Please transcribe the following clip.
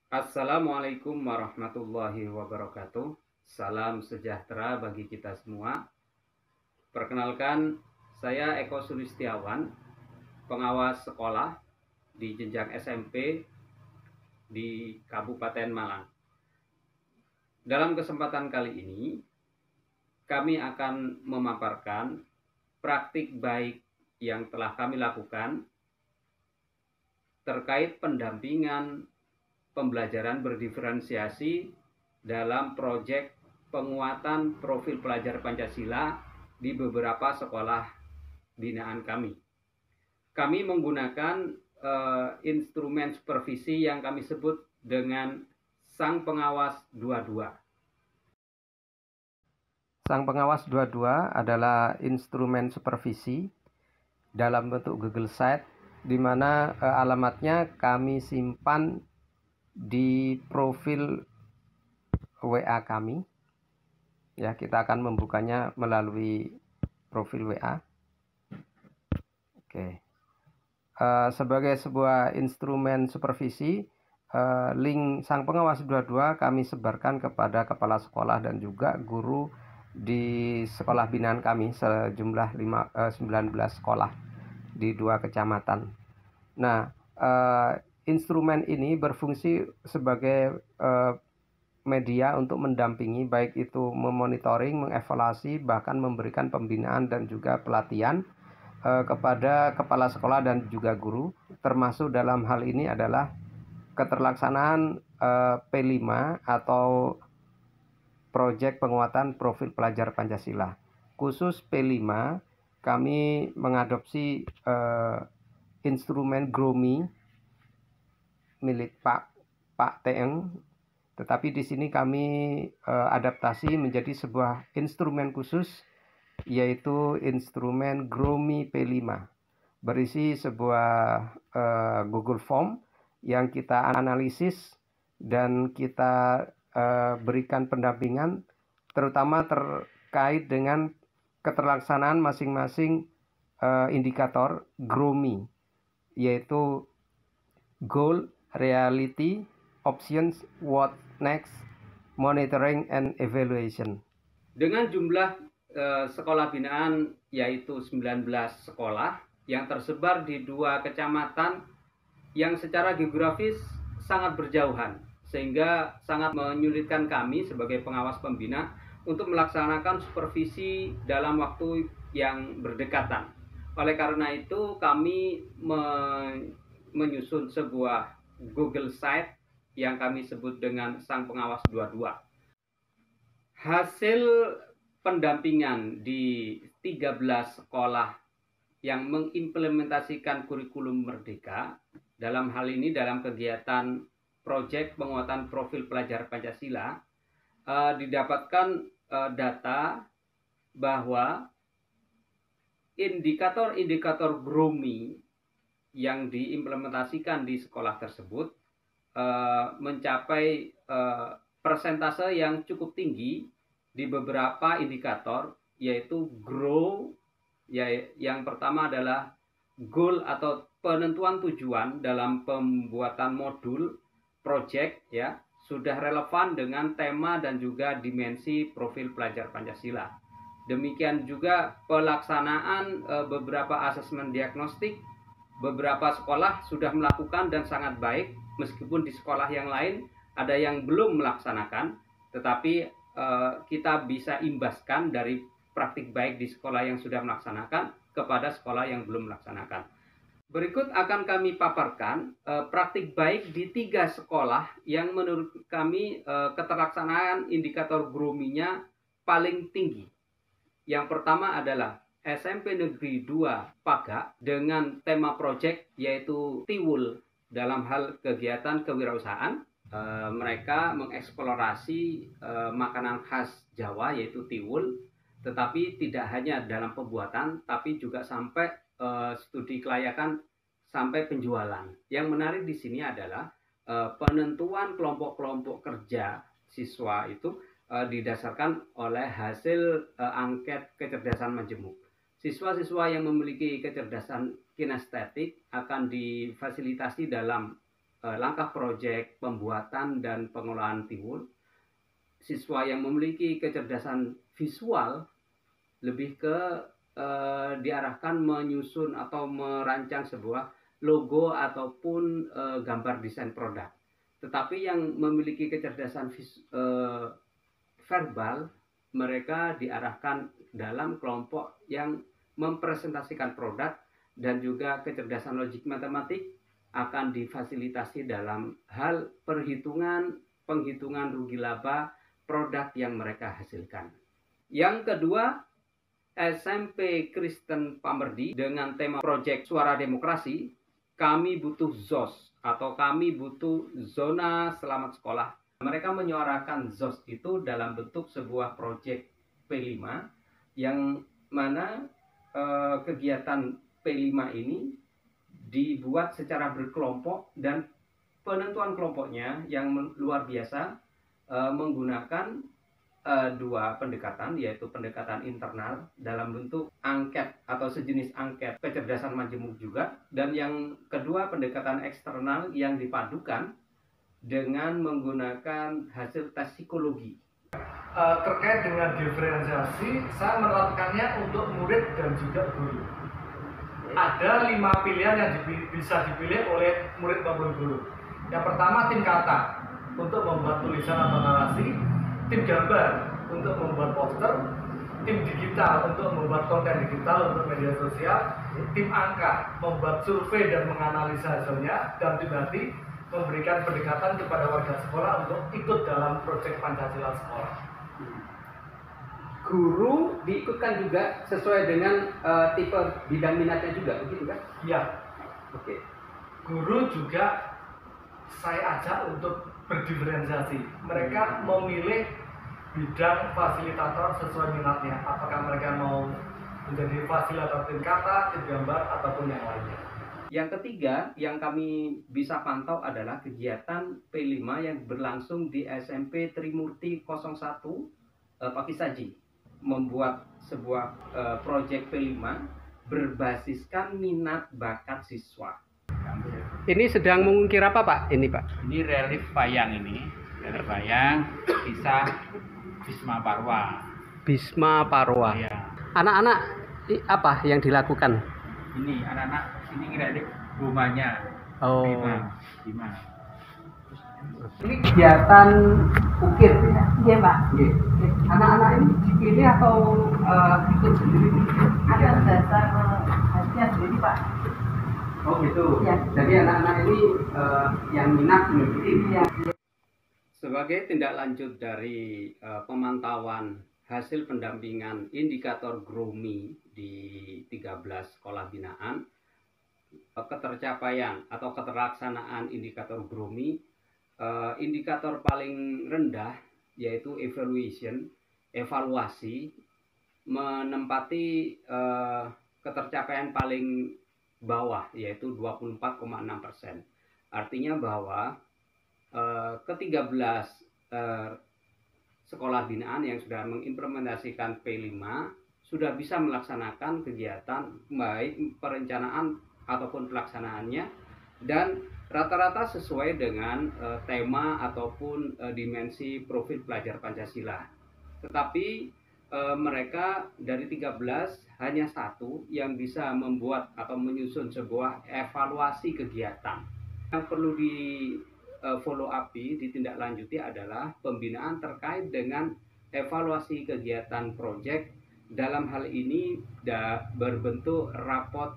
Assalamualaikum warahmatullahi wabarakatuh. Salam sejahtera bagi kita semua. Perkenalkan, saya Eko Sulistiawan, pengawas sekolah di jenjang SMP di Kabupaten Malang. Dalam kesempatan kali ini, kami akan memaparkan praktik baik yang telah kami lakukan terkait pendampingan pembelajaran berdiferensiasi dalam proyek penguatan profil pelajar Pancasila di beberapa sekolah binaan kami. Kami menggunakan instrumen supervisi yang kami sebut dengan Sang Pengawas 22. Sang Pengawas 22 adalah instrumen supervisi dalam bentuk Google Site, di mana alamatnya kami simpan di profil WA kami. Ya, kita akan membukanya melalui profil WA. Oke. Sebagai sebuah instrumen supervisi, link Sang Pengawas 22 kami sebarkan kepada kepala sekolah dan juga guru di sekolah binaan kami sejumlah 19 sekolah di 2 kecamatan. Nah, instrumen ini berfungsi sebagai media untuk mendampingi, baik itu memonitoring, mengevaluasi, bahkan memberikan pembinaan dan juga pelatihan kepada kepala sekolah dan juga guru, termasuk dalam hal ini adalah keterlaksanaan P5 atau Proyek Penguatan Profil Pelajar Pancasila. Khusus P5, kami mengadopsi instrumen GROMI milik Pak Teeng, tetapi di sini kami adaptasi menjadi sebuah instrumen khusus, yaitu instrumen GROMI P5, berisi sebuah Google Form yang kita analisis dan kita berikan pendampingan, terutama terkait dengan keterlaksanaan masing-masing indikator GROMI, yaitu Goal, Reality, Options, What Next, Monitoring, and Evaluation. Dengan jumlah sekolah binaan yaitu 19 sekolah yang tersebar di 2 kecamatan yang secara geografis sangat berjauhan, sehingga sangat menyulitkan kami sebagai pengawas pembina untuk melaksanakan supervisi dalam waktu yang berdekatan. Oleh karena itu, kami menyusun sebuah Google Site yang kami sebut dengan Sang Pengawas 22. Hasil pendampingan di 13 sekolah yang mengimplementasikan kurikulum Merdeka, dalam hal ini dalam kegiatan proyek penguatan profil pelajar Pancasila, didapatkan data bahwa indikator-indikator GROMI yang diimplementasikan di sekolah tersebut mencapai persentase yang cukup tinggi di beberapa indikator, yaitu GROW. Yang pertama adalah goal atau penentuan tujuan dalam pembuatan modul project, ya, sudah relevan dengan tema dan juga dimensi profil pelajar Pancasila. Demikian juga pelaksanaan beberapa asesmen diagnostik. Beberapa sekolah sudah melakukan dan sangat baik, meskipun di sekolah yang lain ada yang belum melaksanakan, tetapi kita bisa imbaskan dari praktik baik di sekolah yang sudah melaksanakan kepada sekolah yang belum melaksanakan. Berikut akan kami paparkan praktik baik di 3 sekolah yang menurut kami keterlaksanaan indikator GROMI-nya paling tinggi. Yang pertama adalah SMP Negeri 2 Paga dengan tema project yaitu Tiwul dalam hal kegiatan kewirausahaan. Mereka mengeksplorasi makanan khas Jawa yaitu tiwul, tetapi tidak hanya dalam pembuatan, tapi juga sampai studi kelayakan sampai penjualan. Yang menarik di sini adalah penentuan kelompok-kelompok kerja siswa itu didasarkan oleh hasil angket kecerdasan majemuk. Siswa-siswa yang memiliki kecerdasan kinestetik akan difasilitasi dalam langkah proyek, pembuatan dan pengelolaan tiwul, siswa yang memiliki kecerdasan visual lebih ke diarahkan menyusun atau merancang sebuah logo ataupun gambar desain produk. Tetapi yang memiliki kecerdasan verbal, mereka diarahkan dalam kelompok yang mempresentasikan produk, dan juga kecerdasan logik matematik akan difasilitasi dalam hal penghitungan rugi laba produk yang mereka hasilkan. Yang kedua, SMP Kristen Pamerdi dengan tema proyek Suara Demokrasi, kami butuh ZOS atau kami butuh Zona Selamat Sekolah. Mereka menyuarakan ZOS itu dalam bentuk sebuah proyek P5 yang mana kegiatan P5 ini dibuat secara berkelompok, dan penentuan kelompoknya yang luar biasa menggunakan dua pendekatan, yaitu pendekatan internal dalam bentuk angket atau sejenis angket kecerdasan majemuk juga, dan yang kedua pendekatan eksternal yang dipadukan dengan menggunakan hasil tes psikologi. Terkait dengan diferensiasi, saya menerapkannya untuk murid dan juga guru. Ada 5 pilihan yang bisa dipilih oleh murid maupun guru. Yang pertama, tim kata untuk membuat tulisan atau narasi, tim gambar untuk membuat poster, tim digital untuk membuat konten digital untuk media sosial, tim angka membuat survei dan menganalisa hasilnya, dan tim hati memberikan pendekatan kepada warga sekolah untuk ikut dalam proyek Pancasila sekolah. Guru diikutkan juga sesuai dengan tipe bidang minatnya juga, begitu kan? Iya. Oke. Guru juga saya ajak untuk berdiferensiasi. Mereka memilih bidang fasilitator sesuai minatnya. Apakah mereka mau menjadi fasilitator tim kata, tim gambar, ataupun yang lainnya. Yang ketiga yang kami bisa pantau adalah kegiatan P5 yang berlangsung di SMP Trimurti 01 Pakisaji, membuat sebuah proyek P5 berbasiskan minat bakat siswa. Ini sedang mengukir apa Pak? Ini Pak? Ini relief wayang kisah Bisma Parwa. Bisma Parwa. Ya. Anak-anak apa yang dilakukan? Ini anak-anak ini relief rumahnya. Oh. Bima. Ini kegiatan ukir ya? Iya Pak. Iya. Anak-anak ini dipilih atau ikut sendiri? Ada dasar hasilnya sendiri Pak. Oh gitu. Ya. Jadi anak-anak ini yang minat mengikuti. Iya. Sebagai tindak lanjut dari pemantauan hasil pendampingan indikator GROMI di 13 sekolah binaan, ketercapaian atau keterlaksanaan indikator GROMI, indikator paling rendah yaitu evaluasi menempati ketercapaian paling bawah yaitu 24,6%. Artinya bahwa ke-13 sekolah binaan yang sudah mengimplementasikan P5 sudah bisa melaksanakan kegiatan baik perencanaan ataupun pelaksanaannya, dan rata-rata sesuai dengan tema ataupun dimensi profil pelajar Pancasila. Tetapi mereka dari 13 hanya satu yang bisa membuat atau menyusun sebuah evaluasi kegiatan. Yang perlu di follow up ditindaklanjuti adalah pembinaan terkait dengan evaluasi kegiatan proyek. Dalam hal ini berbentuk rapot